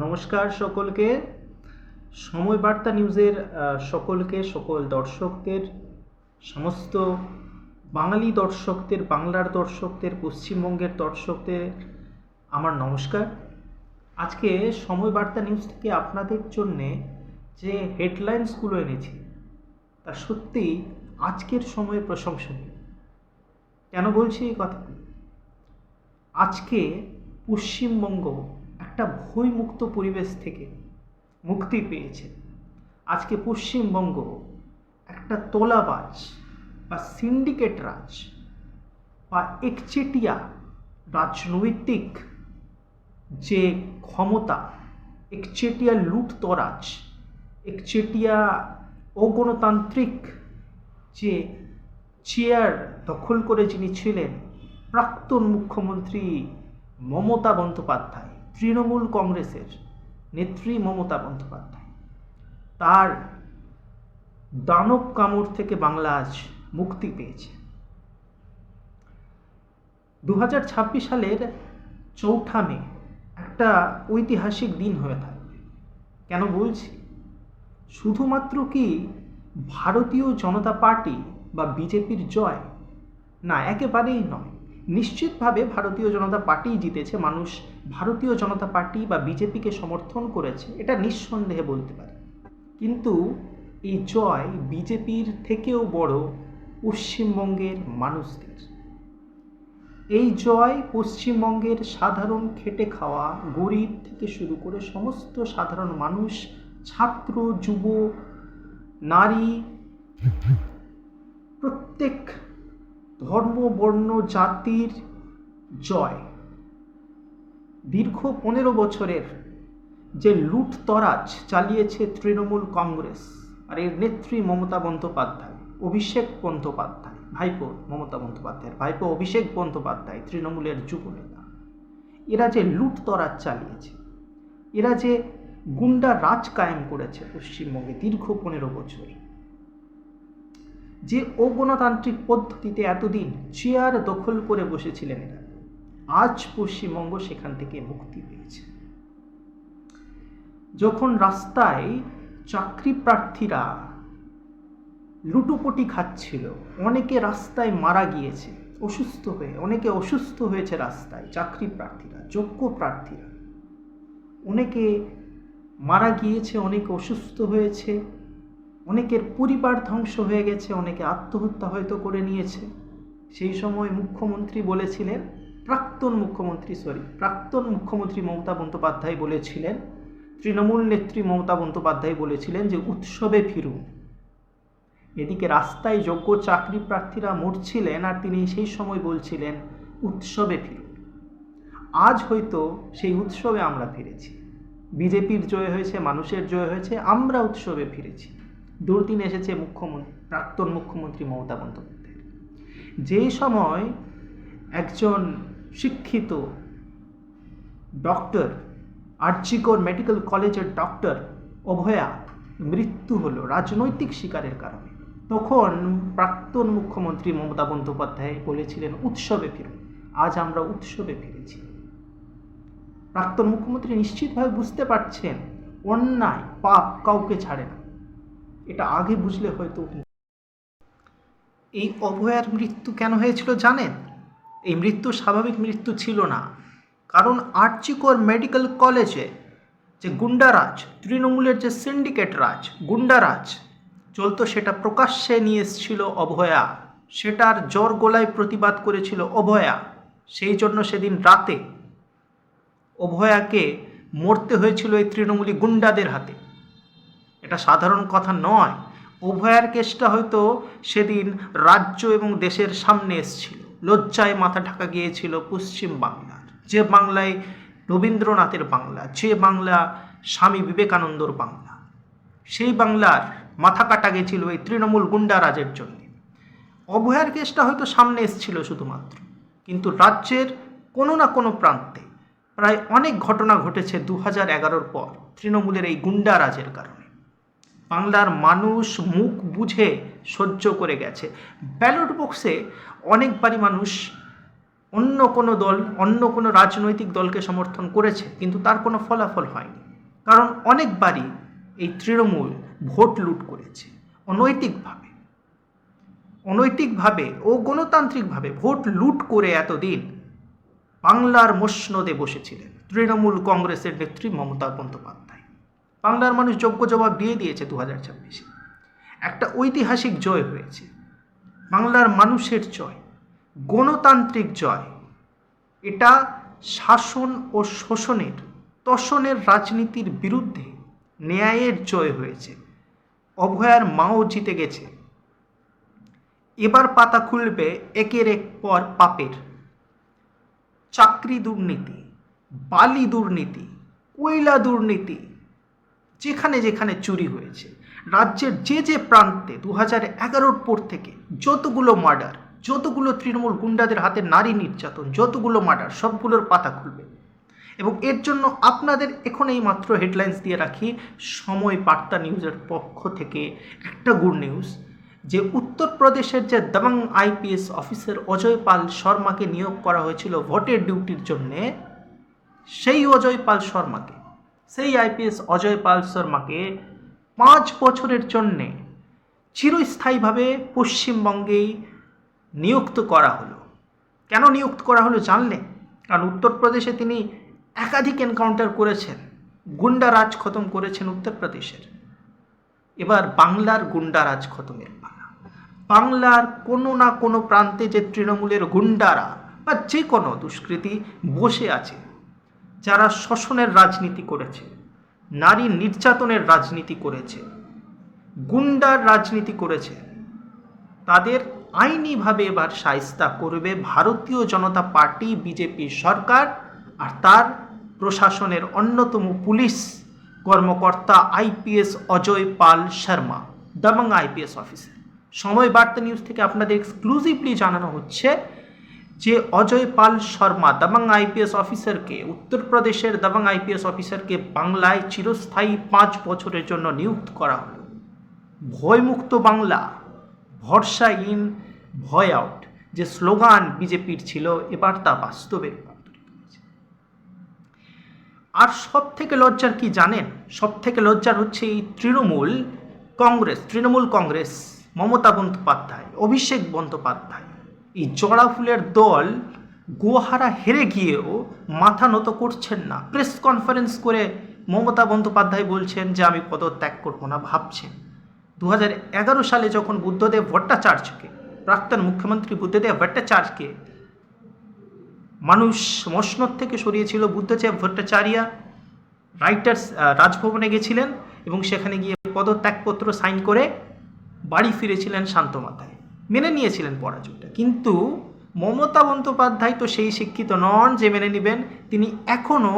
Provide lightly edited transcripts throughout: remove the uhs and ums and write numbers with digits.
নমস্কার সকলকে। সময় বার্তা নিউজের সকলকে, সকল দর্শকদের, সমস্ত বাঙালি দর্শকদের, বাংলার দর্শকদের, পশ্চিমবঙ্গের দর্শকদের আমার নমস্কার। আজকে সময় বার্তা নিউজ থেকে আপনাদের জন্যে যে হেডলাইন্সগুলো এনেছি তা সত্যি আজকের সময়ে প্রশংসনীয়। কেন বলছি এই কথা? আজকে পশ্চিমবঙ্গ একটা ভয়মুক্ত পরিবেশ থেকে মুক্তি পেয়েছে। আজকে পশ্চিমবঙ্গ একটা তোলাবাজ বা সিন্ডিকেট রাজ বা একচেটিয়া রাজনৈতিক যে ক্ষমতা, একচেটিয়া লুটতরাজ, একচেটিয়া অগণতান্ত্রিক যে চেয়ার দখল করে যিনি ছিলেন প্রাক্তন মুখ্যমন্ত্রী মমতা বন্দ্যোপাধ্যায়, তৃণমূল কংগ্রেসের নেত্রী মমতা বন্দ্যোপাধ্যায়, তার দানব কামড় থেকে বাংলা আজ মুক্তি পেয়েছে। 2026 সালের 4 মে একটা ঐতিহাসিক দিন হয়ে থাকবে। কেন বলছি? শুধুমাত্র কি ভারতীয় জনতা পার্টি বা বিজেপির জয়? না, একেবারেই নয়। নিশ্চিতভাবে ভারতীয় জনতা পার্টি জিতেছে। মানুষ ভারতীয় জনতা পার্টি বা বিজেপিকে সমর্থন করেছে, এটা নিঃসন্দেহে বলতে পারে। কিন্তু এই জয় বিজেপির থেকেও বড় পশ্চিমবঙ্গের মানুষদের। এই জয় পশ্চিমবঙ্গের সাধারণ খেটে খাওয়া গরিব থেকে শুরু করে সমস্ত সাধারণ মানুষ, ছাত্র, যুব, নারী, প্রত্যেক ধর্ম, বর্ণ, জাতির জয়। দীর্ঘ 15 বছরের যে লুটতরাজ চালিয়েছে তৃণমূল কংগ্রেস আর এর নেত্রী মমতা বন্দ্যোপাধ্যায়, অভিষেক বন্দ্যোপাধ্যায়, ভাইপো মমতা বন্দ্যোপাধ্যায়ের ভাইপো অভিষেক বন্দ্যোপাধ্যায়, তৃণমূলের যুবনেতা, এরা যে লুটতরাজ চালিয়েছে, এরা যে গুন্ডা রাজ কায়েম করেছে পশ্চিমবঙ্গে দীর্ঘ 15 বছর, যে অগণতান্ত্রিক পদ্ধতিতে এতদিন চেয়ার দখল করে বসেছিলেন এরা, আজ পশ্চিমবঙ্গ সেখান থেকে মুক্তি পেয়েছে। যখন রাস্তায় চাকরি প্রার্থীরা লুটোপুটি খাচ্ছিল, অনেকে রাস্তায় মারা গিয়েছে অসুস্থ হয়ে, অনেকে অসুস্থ হয়েছে রাস্তায়, চাকরি প্রার্থীরা, যোগ্য প্রার্থীরা অনেকে মারা গিয়েছে, অনেকে অসুস্থ হয়েছে, অনেকের পরিবার ধ্বংস হয়ে গেছে, অনেকে আত্মহত্যা হয়তো করে নিয়েছে। সেই সময় মুখ্যমন্ত্রী বলেছিলেন, প্রাক্তন মুখ্যমন্ত্রী মমতা বন্দ্যোপাধ্যায় বলেছিলেন, তৃণমূল নেত্রী মমতা বন্দ্যোপাধ্যায় বলেছিলেন যে উৎসবে ফিরুন। এদিকে রাস্তায় যোগ্য চাকরি প্রার্থীরা মরছিলেন আর তিনি সেই সময় বলছিলেন উৎসবে ফিরুন। আজ হয়তো সেই উৎসবে আমরা ফিরেছি। বিজেপির জয় হয়েছে, মানুষের জয় হয়েছে, আমরা উৎসবে ফিরেছি। দুর্দিন এসেছে প্রাক্তন মুখ্যমন্ত্রী মমতা বন্দ্যোপাধ্যায়। যেই সময় একজন শিক্ষিত ডক্টর, আরজিকর মেডিকেল কলেজের ডক্টর অভয়া মৃত্যু হলো রাজনৈতিক শিকারের কারণে, তখন প্রাক্তন মুখ্যমন্ত্রী মমতা বন্দ্যোপাধ্যায় বলেছিলেন উৎসবে ফিরুন। আজ আমরা উৎসবে ফিরেছি। প্রাক্তন মুখ্যমন্ত্রী নিশ্চিতভাবে বুঝতে পারছেন অন্যায় পাপ কাউকে ছাড়ে না। এটা আগে বুঝলে হয়তো। এই অভয়ার মৃত্যু কেন হয়েছিল জানেন? এই মৃত্যু স্বাভাবিক মৃত্যু ছিল না, কারণ আরজিকর মেডিকেল কলেজে যে গুন্ডারাজ, তৃণমূলের যে সিন্ডিকেট রাজ, গুন্ডারাজ চলতো, সেটা প্রকাশ্যে নিয়ে এসেছিল অভয়া। সেটার জ্বর গলায় প্রতিবাদ করেছিল অভয়া। সেই জন্য সেদিন রাতে অভয়াকে মরতে হয়েছিল এই তৃণমূলী গুন্ডাদের হাতে। এটা সাধারণ কথা নয়। অভয়ার কেসটা হয়তো সেদিন রাজ্য এবং দেশের সামনে এসেছিল। লজ্জায় মাথা ঢাকা গিয়েছিল পশ্চিম বাংলার, যে বাংলায় রবীন্দ্রনাথের বাংলা, যে বাংলা স্বামী বিবেকানন্দর বাংলা, সেই বাংলার মাথা কাটা গেছিল এই তৃণমূল গুন্ডারাজের জন্য। অভয়ার কেসটা হয়তো সামনে এসেছিল শুধুমাত্র, কিন্তু রাজ্যের কোনো না কোনো প্রান্তে প্রায় অনেক ঘটনা ঘটেছে 2011-র পর তৃণমূলের এই গুন্ডারাজের কারণে। বাংলার মানুষ মুখ বুঝে সহ্য করে গেছে। ব্যালট বক্সে অনেকবারই মানুষ অন্য কোনো দল, অন্য কোনো রাজনৈতিক দলকে সমর্থন করেছে, কিন্তু তার কোনো ফলাফল হয়নি। কারণ অনেকবারই এই তৃণমূল ভোট লুট করেছে অনৈতিকভাবে ও গণতান্ত্রিকভাবে ভোট লুট করে এতদিন বাংলার মসনদে বসেছিলেন তৃণমূল কংগ্রেসের নেত্রী মমতা বন্দ্যোপাধ্যায়। বাংলার মানুষ যোগ্য জবাব দিয়ে দিয়েছে 2026-এ। একটা ঐতিহাসিক জয় হয়েছে, বাংলার মানুষের জয়, গণতান্ত্রিক জয়। এটা শাসন ও শোষণের তোষণের রাজনীতির বিরুদ্ধে ন্যায়ের জয় হয়েছে। অভয়ার মাও জিতে গেছে। এবার পাতা খুলবে একের এক পর পাপের। চাকরি দুর্নীতি, বালি দুর্নীতি, কয়লা দুর্নীতি, যেখানে যেখানে চুরি হয়েছে, রাজ্যের যে যে প্রান্তে 2011-র পর থেকে যতগুলো মার্ডার, যতগুলো তৃণমূল গুন্ডাদের হাতে নারী নির্যাতন, যতগুলো মার্ডার, সবগুলোর পাতা খুলবে। এবং এর জন্য আপনাদের এখন এই মাত্র হেডলাইন্স দিয়ে রাখি সময় বার্তা নিউজের পক্ষ থেকে একটা গুড নিউজ, যে উত্তরপ্রদেশের যে দবং আইপিএস অফিসার অজয় পাল শর্মাকে নিয়োগ করা হয়েছিল ভোটের ডিউটির জন্যে, সেই আইপিএস অজয় পাল শর্মাকে 5 বছরের জন্যে চিরস্থায়ীভাবে পশ্চিমবঙ্গেই নিযুক্ত করা হলো। কেন নিযুক্ত করা হলো জানলে? কারণ উত্তরপ্রদেশে তিনি একাধিক এনকাউন্টার করেছেন, গুন্ডারাজ খতম করেছেন উত্তরপ্রদেশের। এবার বাংলার গুন্ডারাজ খতমের পালা। বাংলার কোনো না কোনো প্রান্তে যে তৃণমূলের গুন্ডারা বা যে কোনো দুষ্কৃতী বসে আছে, যারা শোষণের রাজনীতি করেছে, নারী নির্যাতনের রাজনীতি করেছে, গুন্ডার রাজনীতি করেছে, তাদের আইনিভাবে এবার শায়েস্তা করবে ভারতীয় জনতা পার্টি, বিজেপি সরকার আর তার প্রশাসনের অন্যতম পুলিশ কর্মকর্তা আইপিএস অজয় পাল শর্মা, দবং আইপিএস অফিসার। সময় বার্তা নিউজ থেকে আপনাদের এক্সক্লুসিভলি জানানো হচ্ছে যে অজয় পাল শর্মা দবং আইপিএস অফিসারকে, উত্তরপ্রদেশের দবং আইপিএস অফিসারকে বাংলায় চিরস্থায়ী 5 বছরের জন্য নিযুক্ত করা হলো। ভয়মুক্ত বাংলা, ভরসা ইন ভয় আউট যে স্লোগান বিজেপির ছিল, এবার তা বাস্তবে রূপান্তরিত হয়েছে। আর সব থেকে লজ্জার কি জানেন? সব থেকে লজ্জার হচ্ছে এই তৃণমূল কংগ্রেস, মমতা বন্দ্যোপাধ্যায়, অভিষেক বন্দ্যোপাধ্যায়, এই জড়া ফুলের দল গোহারা হেরে গিয়েও মাথা নত করছেন না। প্রেস কনফারেন্স করে মমতা বন্দ্যোপাধ্যায় বলছেন যে আমি পদত্যাগ করব না, ভাবছেন 2011 সালে যখন বুদ্ধদেব ভট্টাচার্যকে, প্রাক্তন মুখ্যমন্ত্রী বুদ্ধদেব ভট্টাচার্যকে মানুষ মসনদ থেকে সরিয়েছিল, বুদ্ধদেব ভট্টাচার্য রাইটার্স রাজভবনে গেছিলেন এবং সেখানে গিয়ে পদত্যাগপত্র সাইন করে বাড়ি ফিরেছিলেন শান্ত মাথায়, মেনে নিয়েছিলেন পরাজয়টা। কিন্তু মমতা বন্দ্যোপাধ্যায় তো সেই শিক্ষিত নন যে মেনে নেবেন। তিনি এখনও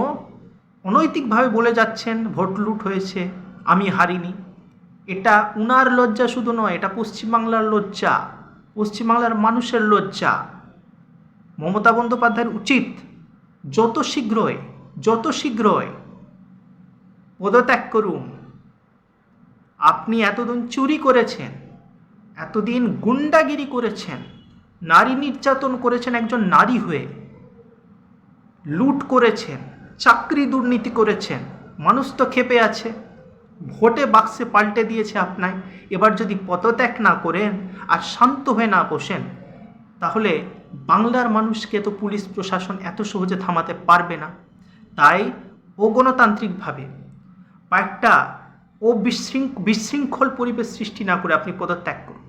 অনৈতিকভাবে বলে যাচ্ছেন ভোট লুট হয়েছে, আমি হারিনি। এটা উনার লজ্জা শুধু নয়, এটা পশ্চিমবাংলার লজ্জা, পশ্চিমবাংলার মানুষের লজ্জা। মমতা বন্দ্যোপাধ্যায়ের উচিত যত শীঘ্রই পদত্যাগ করুন। আপনি এতদিন চুরি করেছেন, এতদিন গুন্ডাগিরি করেছেন, নারী নির্যাতন করেছেন একজন নারী হয়ে, লুট করেছেন, চাকরি দুর্নীতি করেছেন। মানুষ তো ক্ষেপে আছে, ভোটে বাক্সে পাল্টে দিয়েছে আপনায়। এবার যদি পদত্যাগ না করেন আর শান্ত হয়ে না বসেন, তাহলে বাংলার মানুষকে তো পুলিশ প্রশাসন এত সহজে থামাতে পারবে না। তাই অগণতান্ত্রিকভাবে বা একটা বিশৃঙ্খল পরিবেশ সৃষ্টি না করে আপনি পদত্যাগ করুন।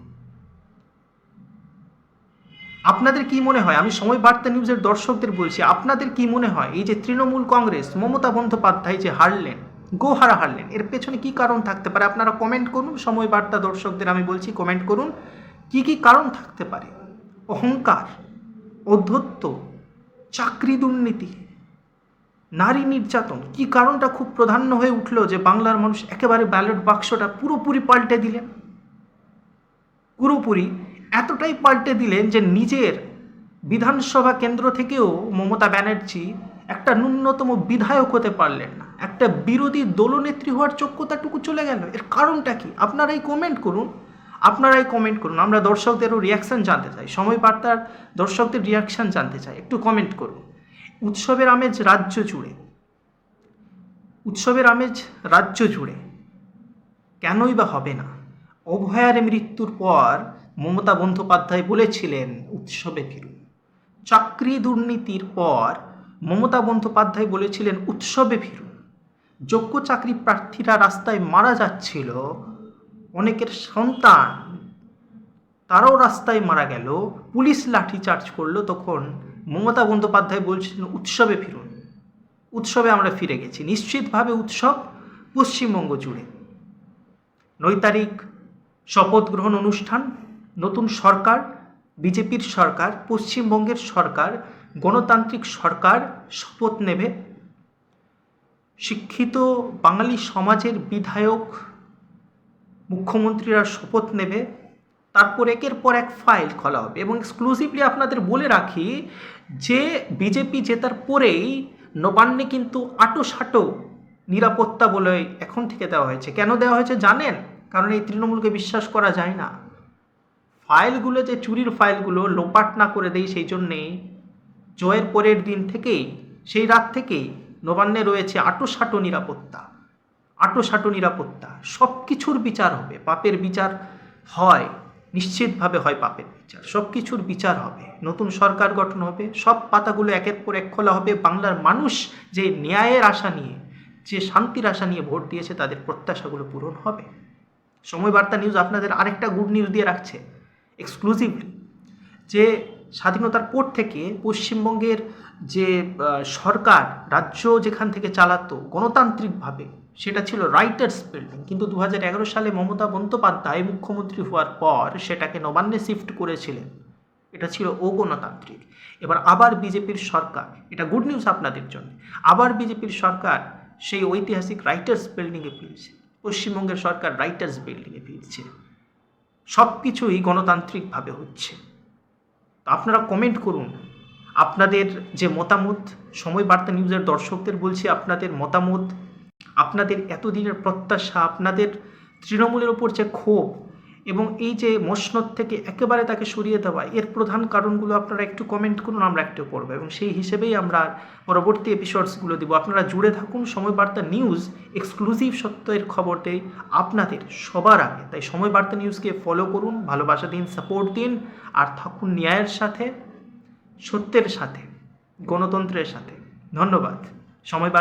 আপনাদের কি মনে হয়, আমি সময় বার্তা নিউজের দর্শকদের বলছি, আপনাদের কি মনে হয় এই যে তৃণমূল কংগ্রেস, মমতা বন্দ্যোপাধ্যায় যে হারলেন, গোহারা হারলেন, এর পেছনে কি কারণ থাকতে পারে? আপনারা কমেন্ট করুন। সময় বার্তা দর্শকদের আমি বলছি, কমেন্ট করুন কি কি কারণ থাকতে পারে। অহংকার, অধ্যত্ব, চাকরি দুর্নীতি, নারী নির্যাতন, কি কারণটা খুব প্রাধান্য হয়ে উঠলো যে বাংলার মানুষ একেবারে ব্যালট বাক্সটা পুরোপুরি পাল্টে দিলেন? পুরোপুরি এতটাই পাল্টে দিলেন যে নিজের বিধানসভা কেন্দ্র থেকেও মমতা ব্যানার্জি একটা ন্যূনতম বিধায়ক হতে পারলেন না, একটা বিরোধী দলনেত্রী হওয়ার যোগ্যতাটুকু চলে গেল। এর কারণটা কি? আপনারাই কমেন্ট করুন। আপনারাই কমেন্ট করুন, আমরা দর্শকদেরও রিয়াকশান জানতে চাই, সময় বার্তার দর্শকদের রিয়াকশান জানতে চাই, একটু কমেন্ট করুন। উৎসবের আমেজ রাজ্য জুড়ে, উৎসবের আমেজ রাজ্য জুড়ে কেনই বা হবে না? অভয়ার মৃত্যুর পর মমতা বন্দ্যোপাধ্যায় বলেছিলেন উৎসবে ফিরুন। চাকরি দুর্নীতির পর মমতা বন্দ্যোপাধ্যায় বলেছিলেন উৎসবে ফিরুন। যোগ্য চাকরি প্রার্থীরা রাস্তায় মারা যাচ্ছিল, অনেকের সন্তান তারাও রাস্তায় মারা গেল, পুলিশ লাঠিচার্জ করলো, তখন মমতা বন্দ্যোপাধ্যায় বলছিলেন উৎসবে ফিরুন। উৎসবে আমরা ফিরে গেছি, নিশ্চিতভাবে উৎসব পশ্চিমবঙ্গ জুড়ে। 9 তারিখ শপথ গ্রহণ অনুষ্ঠান, নতুন সরকার, বিজেপির সরকার, পশ্চিমবঙ্গের সরকার, গণতান্ত্রিক সরকার শপথ নেবে। শিক্ষিত বাঙালি সমাজের বিধায়ক মুখ্যমন্ত্রীরা শপথ নেবে। তারপর একের পর এক ফাইল খোলা হবে। এবং এক্সক্লুসিভলি আপনাদের বলে রাখি যে বিজেপি জেতার পরেই নবান্নে কিন্তু আটো নিরাপত্তা বলে এখন থেকে দেওয়া হয়েছে। কেন দেওয়া হয়েছে জানেন? কারণ এই তৃণমূলকে বিশ্বাস করা যায় না। ফাইলগুলো যে চুরির ফাইলগুলো লোপাট না করে দেয়, সেই জন্যেই জয়ের পরের দিন থেকেই, সেই রাত থেকেই নবান্নে রয়েছে আটো নিরাপত্তা। সব কিছুর বিচার হবে, পাপের বিচার হয়, নিশ্চিতভাবে হয় পাপের বিচার, সব কিছুর বিচার হবে। নতুন সরকার গঠন হবে, সব পাতাগুলো একের পর এক খোলা হবে। বাংলার মানুষ যে ন্যায়ের আশা নিয়ে, যে শান্তির আশা নিয়ে ভোট দিয়েছে, তাদের প্রত্যাশাগুলো পূরণ হবে। সময় বার্তা নিউজ আপনাদের আরেকটা গুড নিউজ দিয়ে রাখছে এক্সক্লুসিভলি, যে স্বাধীনতার পর থেকে পশ্চিমবঙ্গের যে সরকার রাজ্য যেখান থেকে চালাতো গণতান্ত্রিকভাবে, সেটা ছিল রাইটার্স বিল্ডিং। কিন্তু 2011 সালে মমতা বন্দ্যোপাধ্যায় মুখ্যমন্ত্রী হওয়ার পর সেটাকে নবান্নে শিফট করেছিলেন। এটা ছিল অগণতান্ত্রিক। এবার আবার বিজেপির সরকার, এটা গুড নিউজ আপনাদের জন্য, আবার বিজেপির সরকার সেই ঐতিহাসিক রাইটার্স বিল্ডিংয়ে ফিরছে। পশ্চিমবঙ্গের সরকার রাইটার্স বিল্ডিংয়ে ফিরছে। সব কিছুই গণতান্ত্রিকভাবে হচ্ছে। তো আপনারা কমেন্ট করুন আপনাদের যে মতামত। সময় বার্তা নিউজের দর্শকদের বলছি, আপনাদের মতামত, আপনাদের এতদিনের প্রত্যাশা, আপনাদের তৃণমূলের ওপর যে ক্ষোভ এবং এই যে মসনদ থেকে একেবারে তাকে সরিয়ে দেওয়া, এর প্রধান কারণগুলো আপনারা একটু কমেন্ট করুন, আমরা একটু পড়বো এবং সেই হিসেবেই আমরা পরবর্তী এপিসোডসগুলো দেবো। আপনারা জুড়ে থাকুন, সময় বার্তা নিউজ এক্সক্লুসিভ সত্যের খবর দেয় আপনাদের সবার আগে। তাই সময় বার্তা নিউজকে ফলো করুন, ভালোবাসা দিন, সাপোর্ট দিন, আর থাকুন ন্যায়ের সাথে, সত্যের সাথে, গণতন্ত্রের সাথে। ধন্যবাদ। সময়